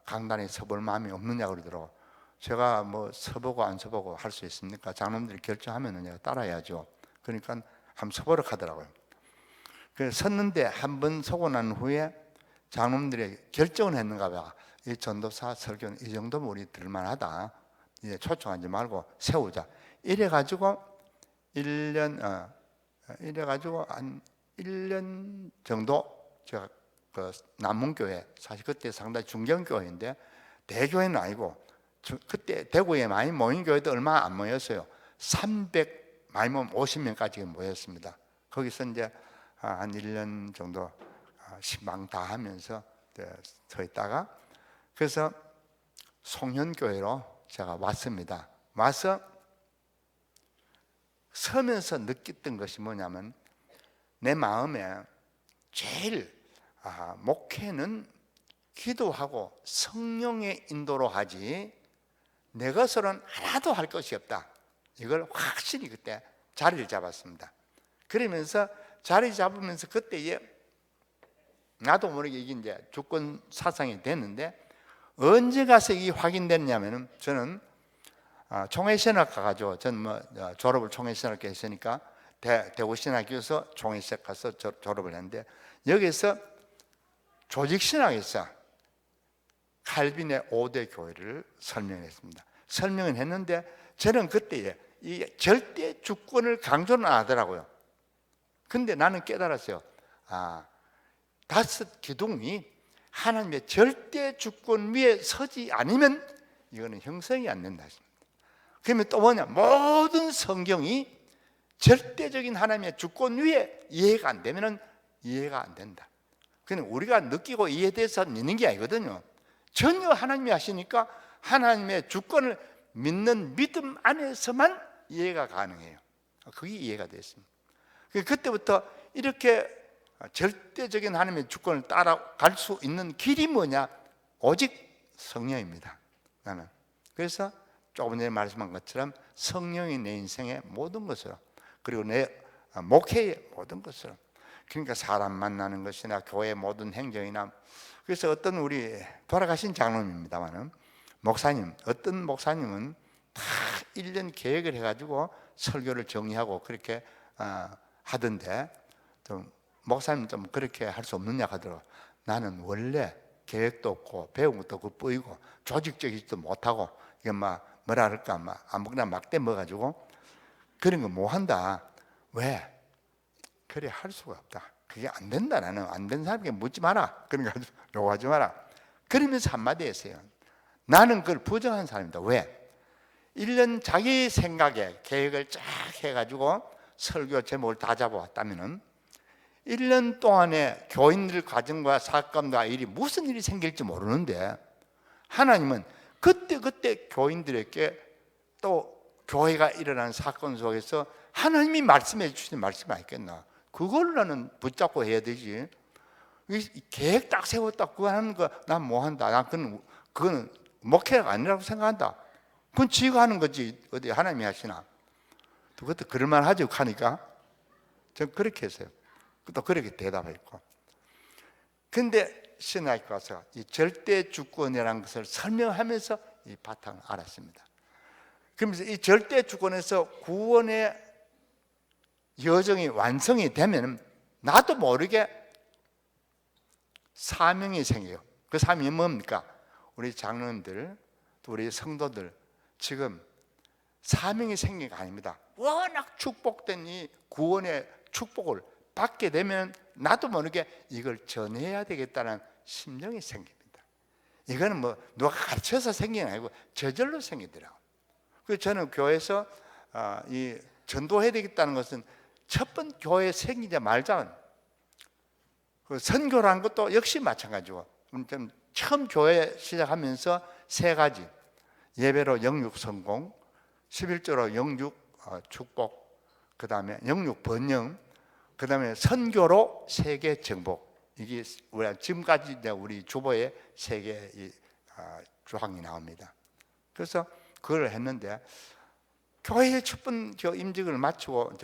강단에 서볼 마음이 없느냐고 그러더라고. 제가 뭐 서보고 안 서보고 할 수 있습니까? 장로님들이 결정하면은 내가 따라야죠. 그러니까 한번 서보러 가더라고요. 그래서 섰는데 한 번 서고 난 후에 장로님들이 결정을 했는가 봐. 이 전도사 설교는 이 정도면 우리 들만하다. 이제 초청하지 말고 세우자. 이래가지고 1년 한 1년 정도 제가 그 남문교회, 사실 그때 상당히 중견교회인데 대교회는 아니고 그때 대구에 많이 모인 교회도 얼마 안 모였어요. 300 많이 모으면 50명까지 모였습니다. 거기서 이제 한 1년 정도 신방 다 하면서 서 있다가 그래서 송현교회로 제가 왔습니다. 와서 서면서 느꼈던 것이 뭐냐면 내 마음에 제일 목회는 기도하고 성령의 인도로 하지 내 것으로는 하나도 할 것이 없다. 이걸 확실히 그때 자리를 잡았습니다. 그러면서 자리 잡으면서 그때에 나도 모르게 이게 이제 주권 사상이 됐는데 언제 가서 이게 확인됐냐면은 저는 총회신학 가가지고 저는 뭐 졸업을 총회신학교 했으니까 대구신학교에서 총회신학 가서 졸업을 했는데 여기서 조직신학에서 칼빈의 5대 교회를 설명했습니다. 설명을 했는데 저는 그때에 이 절대 주권을 강조는 안 하더라고요. 근데 나는 깨달았어요. 5 기둥이 하나님의 절대 주권 위에 서지 않으면 이거는 형성이 안 된다. 그러면 또 뭐냐? 모든 성경이 절대적인 하나님의 주권 위에 이해가 안 되면 이해가 안 된다. 그냥 우리가 느끼고 이해돼서 믿는 게 아니거든요. 전혀 하나님이 하시니까 하나님의 주권을 믿는 믿음 안에서만 이해가 가능해요. 그게 이해가 됐습니다. 그때부터 이렇게 절대적인 하나님의 주권을 따라갈 수 있는 길이 뭐냐? 오직 성령입니다. 나는 그래서 조금 전에 말씀한 것처럼 성령이 내 인생의 모든 것으로 그리고 내 목회의 모든 것으로 그러니까 사람 만나는 것이나 교회 모든 행정이나 그래서 어떤 우리 돌아가신 장로님입니다만은 목사님 어떤 목사님은 다 1년 계획을 해가지고 설교를 정리하고 그렇게 하던데 좀 목사님 좀 그렇게 할 수 없느냐 하더라고요. 나는 원래 계획도 없고 배운 것도 없고 뿌이고 조직적이지도 못하고 이게 뭐라 할까 아무거나 막 떼먹어가지고 그런 거 뭐 한다. 왜? 그래 할 수가 없다. 그게 안 된다. 나는 안 된 사람에게 묻지 마라. 그러니까 요구하지 마라. 그러면서 한마디 했어요. 나는 그걸 부정한 사람이다. 왜? 1년 자기 생각에 계획을 쫙 해가지고 설교 제목을 다 잡아왔다면은 1년 동안에 교인들 과정과 사건과 일이 무슨 일이 생길지 모르는데 하나님은 그때 교인들에게 또 교회가 일어나는 사건 속에서 하나님이 말씀해 주신 말씀이 아니겠나. 그걸 나는 붙잡고 해야 되지. 계획 딱 세웠다 그거 하는 거 난 뭐 한다. 난 그건 목회가 아니라고 생각한다. 그건 지가 하는 거지 어디 하나님이 하시나. 그것도 그럴만 하죠 하니까 전 그렇게 했어요. 또 그렇게 대답했고. 근데 신학교 가서 이 절대 주권이라는 것을 설명하면서 이 바탕을 알았습니다. 그러면서 이 절대 주권에서 구원의 여정이 완성이 되면 나도 모르게 사명이 생겨요. 그 사명이 뭡니까? 우리 장로님들 또 우리 성도들 지금 사명이 생긴 게 아닙니다. 워낙 축복된 이 구원의 축복을 받게 되면 나도 모르게 이걸 전해야 되겠다는 심령이 생깁니다. 이거는 뭐 누가 가르쳐서 생긴 게 아니고 저절로 생기더라고요. 그래서 저는 교회에서 이 전도해야 되겠다는 것은 첫 번 교회 생기자마자 그 선교라는 것도 역시 마찬가지고 처음 교회 시작하면서 세 가지 예배로 영육 성공, 11조로 영육 축복, 그 다음에 영육 번영, 그 다음에 선교로 세계 정복. 이게 지금까지 우리 주보에 세 개의 조항이 나옵니다. 그래서 그걸 했는데 교회의 첫 번 임직을 마치고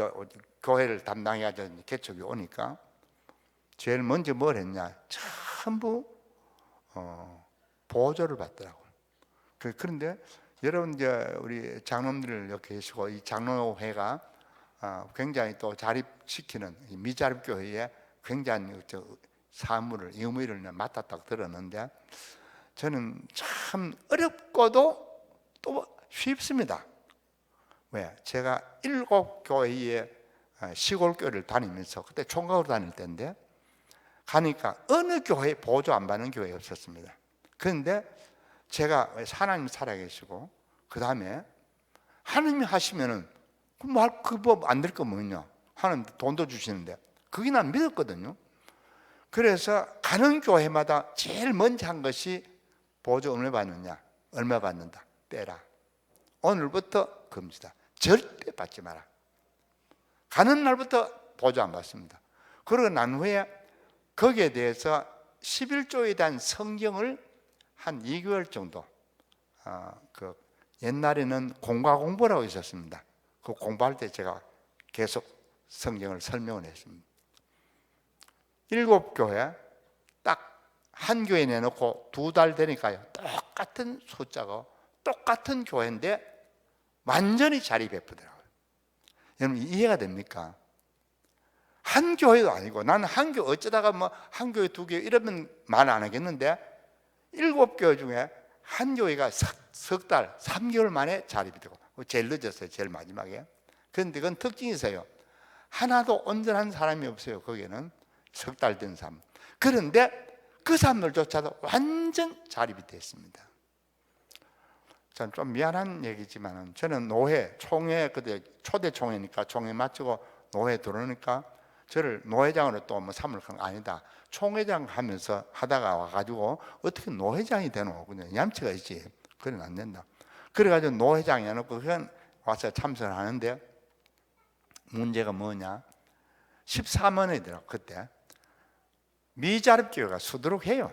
교회를 담당해가지고 개척이 오니까 제일 먼저 뭘 했냐? 전부 보조를 받더라고요. 그런데 여러분 이제 우리 장로님들 이렇게 계시고 이 장로회가 굉장히 또 자립시키는 미자립 교회에 굉장히 사무를 의무를 맡았다고 들었는데 저는 참 어렵고도 또 쉽습니다. 왜? 제가 7교회에 시골교회를 다니면서 그때 총각으로 다닐 때인데 가니까 어느 교회에 보조 안 받는 교회가 없었습니다. 그런데 제가 하나님 살아계시고 그 다음에 하나님이 하시면은 그 법 안 될 거 뭐냐? 하나님 돈도 주시는데 그게 난 믿었거든요. 그래서 가는 교회마다 제일 먼저 한 것이 보조 얼마 받느냐? 얼마 받는다. 떼라. 오늘부터 금지다. 절대 받지 마라. 가는 날부터 보조 안 받습니다. 그러고 난 후에 거기에 대해서 11조에 대한 성경을 한 2개월 정도 옛날에는 공과 공부라고 있었습니다. 그 공부할 때 제가 계속 성경을 설명을 했습니다. 7교회 딱 한 교회 내놓고 2달 되니까요 똑같은 숫자고 똑같은 교회인데 완전히 자리 베푸더라고요. 여러분 이해가 됩니까? 한 교회도 아니고 나는 한 교회 어쩌다가 뭐 한 교회 2교회 이러면 말 안 하겠는데 7교회 중에 한 교회가 석 달, 3개월 만에 자립이 되고 제일 늦었어요. 제일 마지막에. 그런데 그건 특징이 있어요. 하나도 온전한 사람이 없어요. 거기에는 석 달 된 사람. 그런데 그 사람들조차도 완전 자립이 됐습니다. 전 좀 미안한 얘기지만 저는 노회, 총회 그때 초대 총회니까 총회 마치고 노회 들어오니까 저를 노회장으로 또 뭐 삼을 건 아니다. 총회장 하면서 하다가 와가지고 어떻게 노회장이 되노? 그냥 얌체가 있지. 그건 안 된다. 그래가지고 노회장이 해놓고 그건 와서 참석을 하는데 문제가 뭐냐? 14만 원이더라 그때. 미자립 교회가 수두룩해요.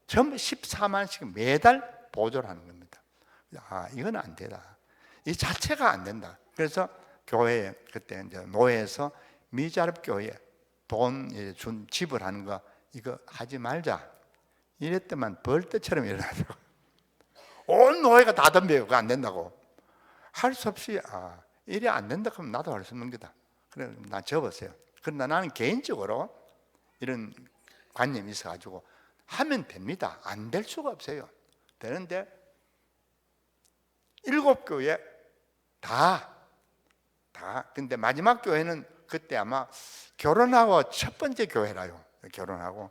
전부 14만씩 매달 보조를 하는 겁니다. 이건 안 되다. 이 자체가 안 된다. 그래서 교회에 그때 이제 노회에서 미자립 교회에 돈 준 지불하는 거 이거 하지 말자. 이랬더만 벌떼처럼 일어나더라고요. 온 노회가 다 덤벼요. 그거 안 된다고. 할 수 없이 이래 안 된다 그러면 나도 할 수 없는 거다. 그래 나 접었어요. 그러나 나는 개인적으로 이런 관념이 있어가지고 하면 됩니다. 안 될 수가 없어요. 되는데 7교회 다 근데 마지막 교회는 그때 아마 결혼하고 첫 번째 교회라요. 결혼하고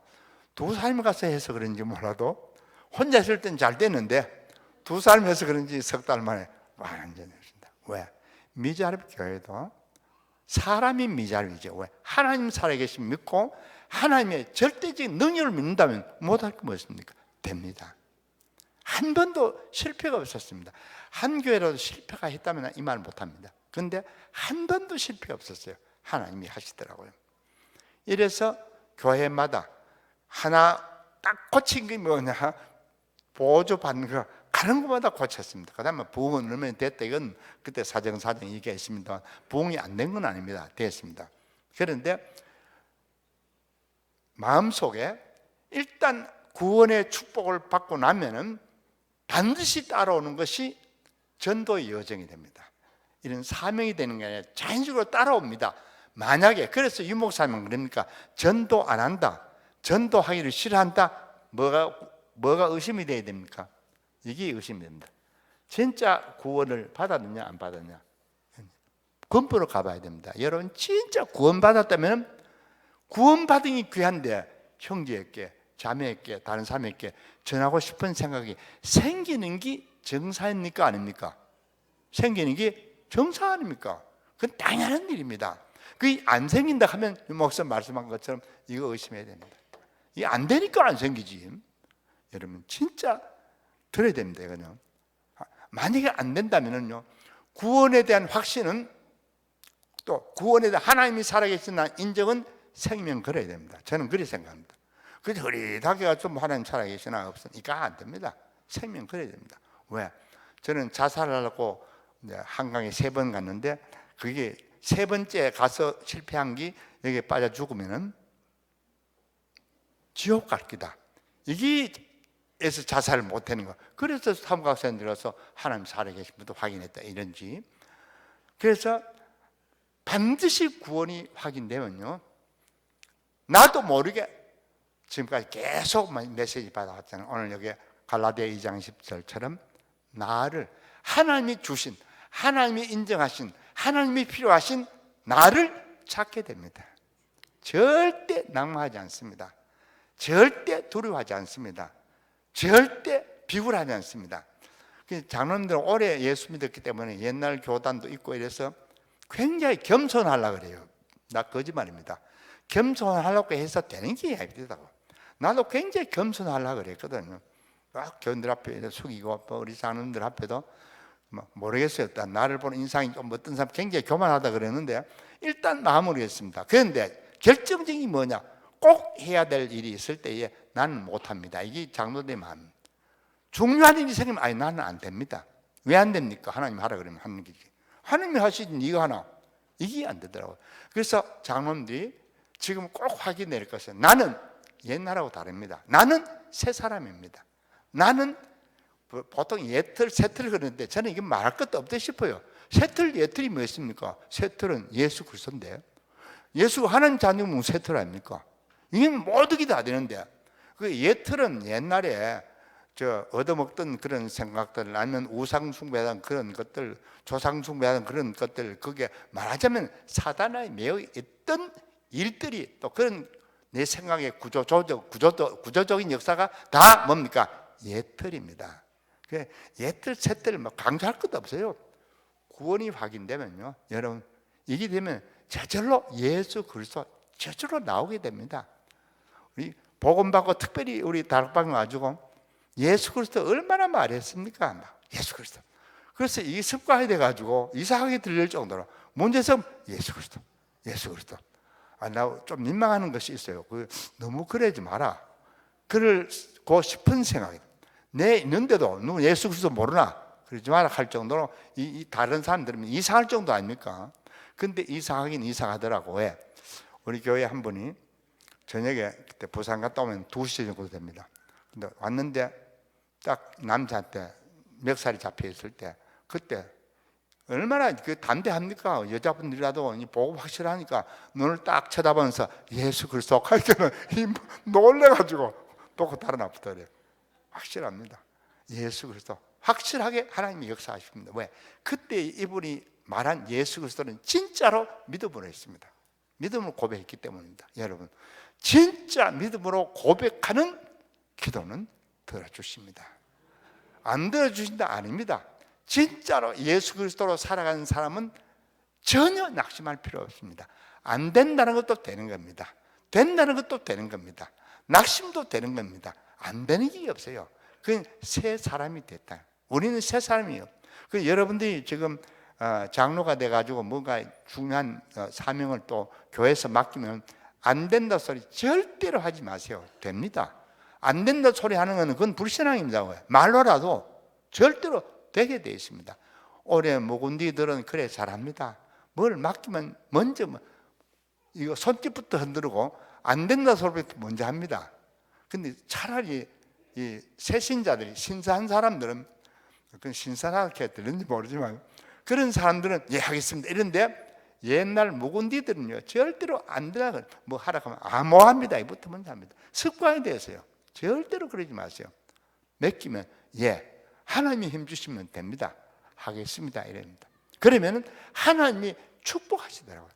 2살이 가서 해서 그런지 몰라도 혼자 있을 땐 잘 됐는데 2살 해서 그런지 석 달 만에 완전히 했습니다. 왜? 미자립 교회도 사람이 미자립이죠. 왜? 하나님 살아계신 믿고 하나님의 절대적인 능력을 믿는다면 못할 게 무엇입니까? 됩니다. 한 번도 실패가 없었습니다. 한 교회라도 실패가 했다면 이 말 못합니다. 그런데 한 번도 실패가 없었어요. 하나님이 하시더라고요. 이래서 교회마다 하나 딱 고친 게 뭐냐? 보조 받는 거 가는 것마다 고쳤습니다. 그 다음에 부흥은 얼마나 됐다. 이건 그때 사정사정 이게 있습니다. 부흥이 안 된 건 아닙니다. 됐습니다. 그런데 마음속에 일단 구원의 축복을 받고 나면은 반드시 따라오는 것이 전도의 여정이 됩니다. 이런 사명이 되는 게 아니라 자연적으로 따라옵니다. 만약에 그래서 유목사님은 그러니까 전도 안 한다, 전도하기를 싫어한다. 뭐가 의심이 돼야 됩니까? 이게 의심됩니다. 진짜 구원을 받았느냐 안 받았느냐 근본으로 가봐야 됩니다. 여러분 진짜 구원받았다면 구원받은 게 귀한데 형제에게 자매에게 다른 사람에게 전하고 싶은 생각이 생기는 게 정사입니까 아닙니까? 생기는 게 정사 아닙니까? 그건 당연한 일입니다. 그게 안 생긴다 하면 목사님 말씀한 것처럼 이거 의심해야 됩니다. 이게 안 되니까 안 생기지. 여러분 진짜 들어야 됩니다. 이거는 만약에 안 된다면요 구원에 대한 확신은 또 구원에 대한 하나님이 살아계신다는 인정은 생명 걸어야 됩니다. 저는 그렇게 생각합니다. 그래서 흐릿하게 좀 하나님 살아계시나 없으니까 안 됩니다. 생명 걸어야 됩니다. 왜? 저는 자살하려고 한강에 3번 갔는데 그게 3번째 가서 실패한 게 여기에 빠져 죽으면은 지옥 갈 기다. 이게에서 자살을 못하는 거. 그래서 삼각선 들어서 하나님 살아계신 분도 확인했다 이런지. 그래서 반드시 구원이 확인되면요 나도 모르게 지금까지 계속 메시지 받아왔잖아요. 오늘 여기 갈라디아 2장 10절처럼 나를 하나님이 주신 하나님이 인정하신 하나님이 필요하신 나를 찾게 됩니다. 절대 낙마하지 않습니다. 절대 두려워하지 않습니다. 절대 비굴하지 않습니다. 장로님들은 오래 예수 믿었기 때문에 옛날 교단도 있고 이래서 굉장히 겸손하려고 그래요. 나 거짓말입니다. 겸손하려고 해서 되는 게 아니다고. 나도 굉장히 겸손하려고 그랬거든요. 교인들 앞에 숙이고 우리 장로님들 앞에도 모르겠어요. 나를 보는 인상이 좀 어떤 사람 굉장히 교만하다 그랬는데 일단 마음으로 했습니다. 그런데 결정적인 뭐냐? 꼭 해야 될 일이 있을 때에 나는 못합니다. 이게 장로들의 마음. 중요한 일이 생기면 아니 나는 안 됩니다. 왜 안 됩니까? 하나님 하라 그러면 하는 거지. 하나님이 하시지 네가 하나. 이게 안 되더라고요. 그래서 장로님들이 지금 꼭 확인될 것은 나는 옛날하고 다릅니다. 나는 새 사람입니다. 나는 보통 예틀, 새틀 그러는데 저는 이게 말할 것도 없다 싶어요. 새틀, 예틀이 뭐였습니까? 새틀은 예수 그리스도인데 예수가 하나님 자녀면 새틀 아닙니까? 이게 모든 게 다 되는데 그 예틀은 옛날에 얻어먹던 그런 생각들 아니면 우상 숭배하던 그런 것들 조상 숭배하던 그런 것들 그게 말하자면 사단에 매여 있던 일들이 또 그런 내 생각의 구조적인 역사가 다 뭡니까? 예틀입니다. 예틀, 새틀 강조할 것도 없어요. 구원이 확인되면요, 여러분 이게 되면 저절로 예수 그리스도 저절로 나오게 됩니다. 우리 복음 받고 특별히 우리 다락방 와가지고 예수 그리스도 얼마나 말했습니까? 예수 그리스도. 그래서 이 습관이 돼가지고 이상하게 들릴 정도로 문제점 예수 그리스도, 예수 그리스도. 나 좀 민망하는 것이 있어요. 너무 그러지 마라. 그러고 싶은 생각이. 내 있는데도 누구 예수 그리스도 모르나? 그러지 마라 할 정도로 이 다른 사람들은 이상할 정도 아닙니까? 근데 이상하긴 이상하더라고. 왜? 우리 교회 한 분이 저녁에 그때 부산 갔다 오면 2시 정도 됩니다. 근데 왔는데 딱 남자한테 멱살이 잡혀 있을 때 그때 얼마나 담대합니까? 여자분들이라도 보고 확실하니까 눈을 딱 쳐다보면서 예수 그리스도 할 때는 놀래가지고 또 다른 앞부터 그래요. 확실합니다. 예수 그리스도 확실하게 하나님이 역사하십니다. 왜? 그때 이분이 말한 예수 그리스도는 진짜로 믿음으로 했습니다. 믿음으로 고백했기 때문입니다. 여러분 진짜 믿음으로 고백하는 기도는 들어주십니다. 안 들어주신다 아닙니다. 진짜로 예수 그리스도로 살아가는 사람은 전혀 낙심할 필요 없습니다. 안 된다는 것도 되는 겁니다. 된다는 것도 되는 겁니다. 낙심도 되는 겁니다. 안 되는 게 없어요. 그건 새 사람이 됐다. 우리는 새 사람이에요. 여러분들이 지금 장로가 돼가지고 뭔가 중요한 사명을 또 교회에서 맡기면 안 된다 소리 절대로 하지 마세요. 됩니다. 안 된다 소리 하는 것은 그건 불신앙입니다. 말로라도 절대로 되게 되어 있습니다. 올해 묵은디들은 그래 잘합니다. 뭘 맡기면 먼저 이거 손짓부터 흔들고 안 된다 소리부터 먼저 합니다. 근데 차라리 이 새신자들이 신사한 사람들은 그건 신사하게 들는지 모르지만 그런 사람들은 예 하겠습니다 이런데 옛날 묵은디들은요 절대로 안 되라 뭐 하라 하면 뭐 합니다 이부터 먼저 합니다. 습관이 되어서요. 절대로 그러지 마세요. 맡기면 예 하나님이 힘 주시면 됩니다. 하겠습니다. 이랍니다. 그러면은 하나님이 축복하시더라고요.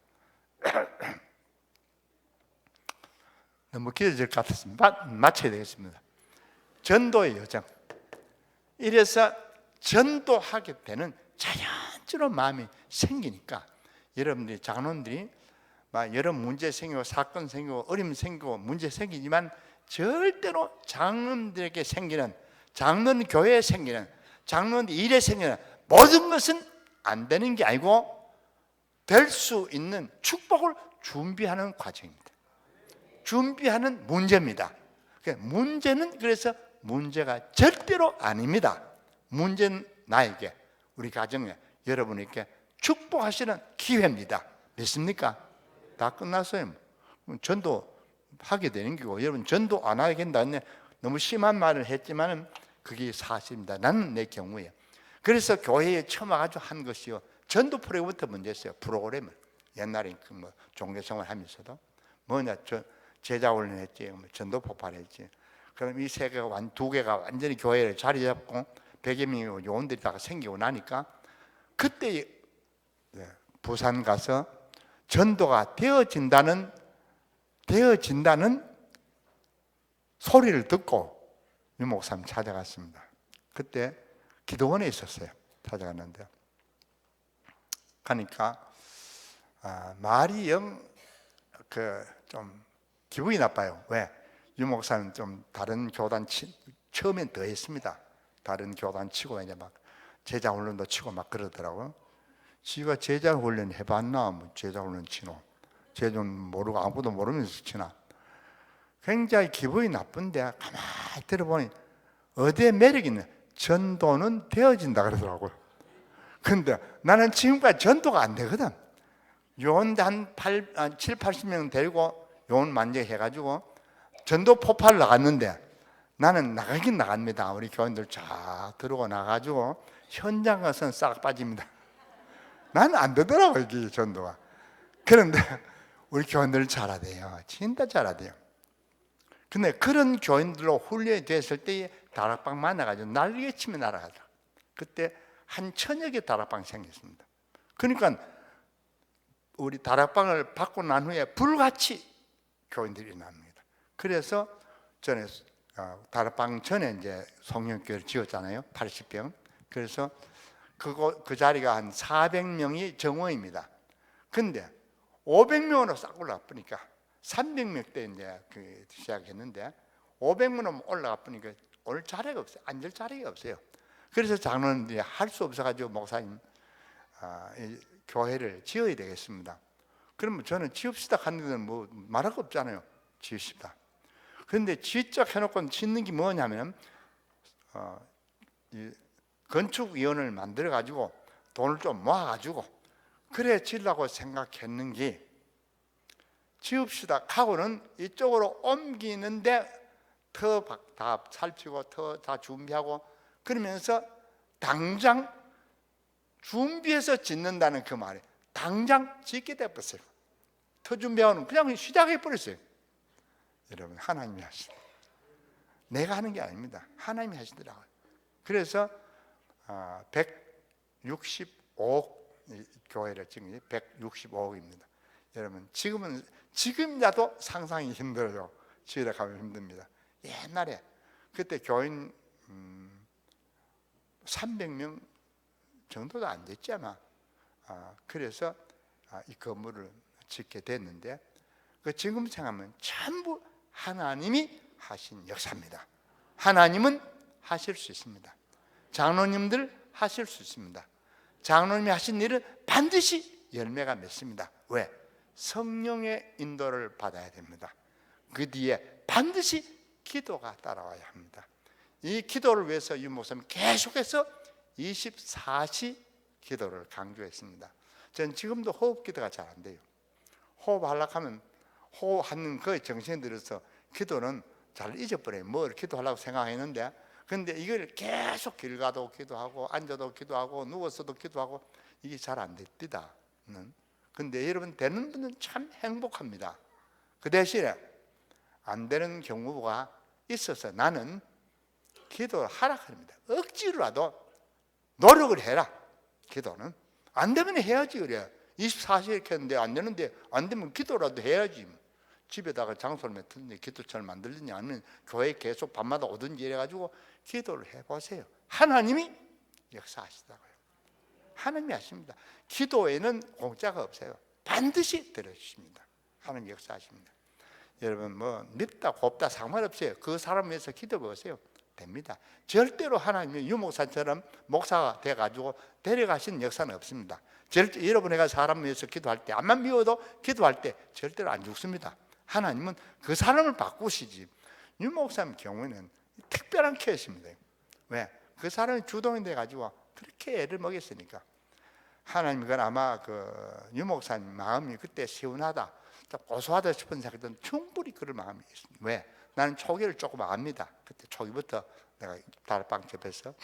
너무 길어질 것 같았습니다. 마쳐야 되겠습니다. 전도의 여정. 이래서 전도하게 되는 자연스러운 마음이 생기니까 여러분들이 장로님들이 막 여러 문제 생기고 사건 생기고 어려움 생기고 문제 생기지만 절대로 장로님들에게 생기는, 장로님 교회에 생기는, 장로님 일에 생기는 모든 것은 안 되는 게 아니고 될 수 있는 축복을 준비하는 과정입니다. 준비하는 문제입니다. 문제는 그래서 문제가 절대로 아닙니다. 문제는 나에게, 우리 가정에, 여러분에게 축복하시는 기회입니다. 믿습니까? 다 끝났어요. 전도 하게 되는 거고, 여러분 전도 안 하게 된다. 너무 심한 말을 했지만 그게 사실입니다. 나는 내 경우에. 그래서 교회에 처음 와가지고 한 것이요, 전도 프로그램부터 먼저 했어요. 프로그램을. 옛날에 뭐 종교생활 하면서도 뭐냐, 제자 훈련했지, 전도 폭발했지. 그럼 이 세 개가 두 개가 완전히 교회를 자리 잡고 100여 명의 요원들이 다 생기고 나니까 그때 부산 가서 전도가 되어진다는 소리를 듣고 유 목사님 찾아갔습니다. 그때 기도원에 있었어요. 찾아갔는데 가니까 말이 좀 기분이 나빠요. 왜? 유 목사님 좀 다른 교단 처음엔 더 했습니다. 다른 교단 치고 이제 막 제자 훈련도 치고 막 그러더라고요. 지가 제자 훈련 해봤나? 뭐 제자 훈련 치노? 제자 모르고 아무것도 모르면서 치나? 굉장히 기분이 나쁜데 가만히 들어보니 어디에 매력이 있냐? 전도는 되어진다 그러더라고요. 근데 나는 지금까지 전도가 안 되거든. 요원들 한 7, 80명 데리고 요원 만져해가지고 전도 폭발을 나갔는데 나는 나가긴 나갑니다. 우리 교인들 쫙 들어오고 나가지고 현장 가서는 싹 빠집니다. 나는 안 되더라고요, 이게 전도가. 그런데 우리 교인들 잘하대요. 진짜 잘하대요. 근데 그런 교인들로 훈련이 됐을 때 다락방 만나가지고 날개 치며 날아가더라. 그때 한 1000여 개 다락방 생겼습니다. 그러니까 우리 다락방을 받고 난 후에 불같이 교인들이 납니다. 그래서 전에 다락방 전에 이제 성령교회를 지었잖아요. 80병. 그래서 그 자리가 한 400명이 정원입니다. 근데 500명으로 싹 올라가 보니까 300명 때 이제 시작했는데 500명으로 올라가 보니까 올 자리가 없어요. 앉을 자리가 없어요. 그래서 장로님들이 할 수 없어가지고 목사님 이 교회를 지어야 되겠습니다. 그러면 저는 지읍시다 하는 데는 뭐 말할 거 없잖아요. 지읍시다. 그런데 지적 해놓고 짓는 게 뭐냐면 이 건축위원을 만들어가지고 돈을 좀 모아가지고 그래 지으려고 생각했는 게 지읍시다 하고는 이쪽으로 옮기는데 터 다 살피고 터 다 준비하고 그러면서 당장 준비해서 짓는다는 그 말이 당장 짓게 돼버렸어요. 터 준비하고는 그냥 시작해버렸어요. 여러분, 하나님이 하시다. 내가 하는 게 아닙니다. 하나님이 하시더라고요. 그래서 165억 교회를 지금 165억입니다. 여러분, 지금이라도 상상이 힘들어요. 지으러 가면 힘듭니다. 옛날에 그때 교인 300명 정도도 안 됐지 아마. 그래서 이 건물을 짓게 됐는데 지금 생각하면 전부 하나님이 하신 역사입니다. 하나님은 하실 수 있습니다. 장로님들 하실 수 있습니다. 장로님이 하신 일은 반드시 열매가 맺습니다. 왜? 성령의 인도를 받아야 됩니다. 그 뒤에 반드시 기도가 따라와야 합니다. 이 기도를 위해서 유 목사님 계속해서 24시 기도를 강조했습니다. 저는 지금도 호흡 기도가 잘 안 돼요. 호흡하려고 하면 호흡하는 거에 정신이 들어서 기도는 잘 잊어버려요. 뭘 기도하려고 생각했는데 근데 이걸 계속 길 가도 기도하고 앉아도 기도하고 누워서도 기도하고 이게 잘 안 됩니다. 근데 여러분 되는 분은 참 행복합니다. 그 대신에 안 되는 경우가 있어서 나는 기도를 하라 합니다. 억지로라도 노력을 해라. 기도는 안 되면 해야지. 그래 24시에 이렇게 했는데 안 되는데, 안 되면 기도라도 해야지. 집에다가 장소를 맡든지 기도처를 만들든지 아니면 교회에 계속 밤마다 오든지 이래가지고 기도를 해보세요. 하나님이 역사하시다고요. 하나님이 하십니다. 기도에는 공짜가 없어요. 반드시 들어주십니다. 하나님 역사하십니다. 여러분 뭐 밉다 곱다 상관없어요. 그 사람 위해서 기도해 보세요. 됩니다. 절대로 하나님이 유목사처럼 목사가 돼가지고 데려가시는 역사는 없습니다. 여러분이 사람 위해서 기도할 때, 암만 미워도 기도할 때 절대로 안 죽습니다. 하나님은 그 사람을 바꾸시지. 유목사님 경우에는 특별한 케이스입니다. 왜? 그 사람이 주동이 돼가지고 그렇게 애를 먹였으니까. 하나님은 아마 그 유목사님 마음이 그때 시원하다, 고소하다 싶은 생각은 충분히 그럴 마음이 있습니다. 왜? 나는 초기를 조금 압니다. 그때 초기부터 내가 다락방 접해서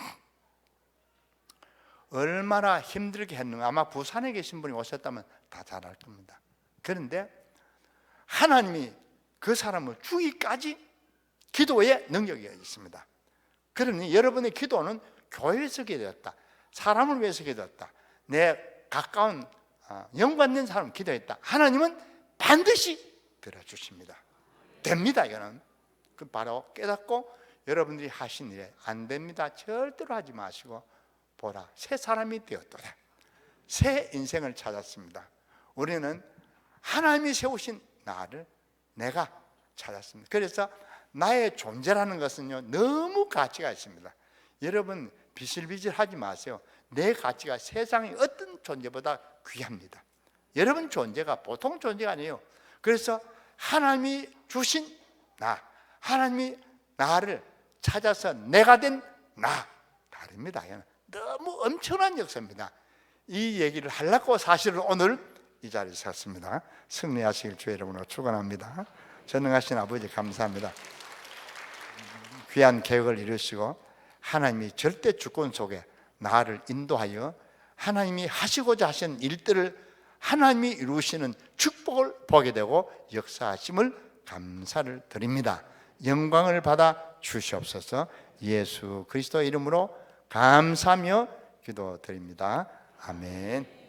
얼마나 힘들게 했는가. 아마 부산에 계신 분이 오셨다면 다 잘 알 겁니다. 그런데 하나님이 그 사람을 죽이기까지 기도에 능력이 있습니다. 그러니 여러분의 기도는 교회에서 기도했다, 사람을 위해서 기도했다, 내 가까운 연관된 사람 기도했다, 하나님은 반드시 들어주십니다. 됩니다. 이거는 그 바로 깨닫고 여러분들이 하신 일에 안 됩니다 절대로 하지 마시고, 보라 새 사람이 되었도다. 새 인생을 찾았습니다. 우리는 하나님이 세우신 나를 내가 찾았습니다. 그래서 나의 존재라는 것은요 너무 가치가 있습니다. 여러분 비실비실하지 마세요. 내 가치가 세상의 어떤 존재보다 귀합니다. 여러분 존재가 보통 존재가 아니에요. 그래서 하나님이 주신 나, 하나님이 나를 찾아서 내가 된 나, 다릅니다. 너무 엄청난 역사입니다. 이 얘기를 하려고 사실은 오늘 이 자리에 섰습니다. 승리하시길 주의 이름으로 축원합니다. 전능하신 아버지 감사합니다. 귀한 계획을 이루시고 하나님이 절대 주권 속에 나를 인도하여 하나님이 하시고자 하신 일들을 하나님이 이루시는 축복을 보게 되고 역사하심을 감사를 드립니다. 영광을 받아 주시옵소서. 예수 그리스도 이름으로 감사하며 기도드립니다. 아멘.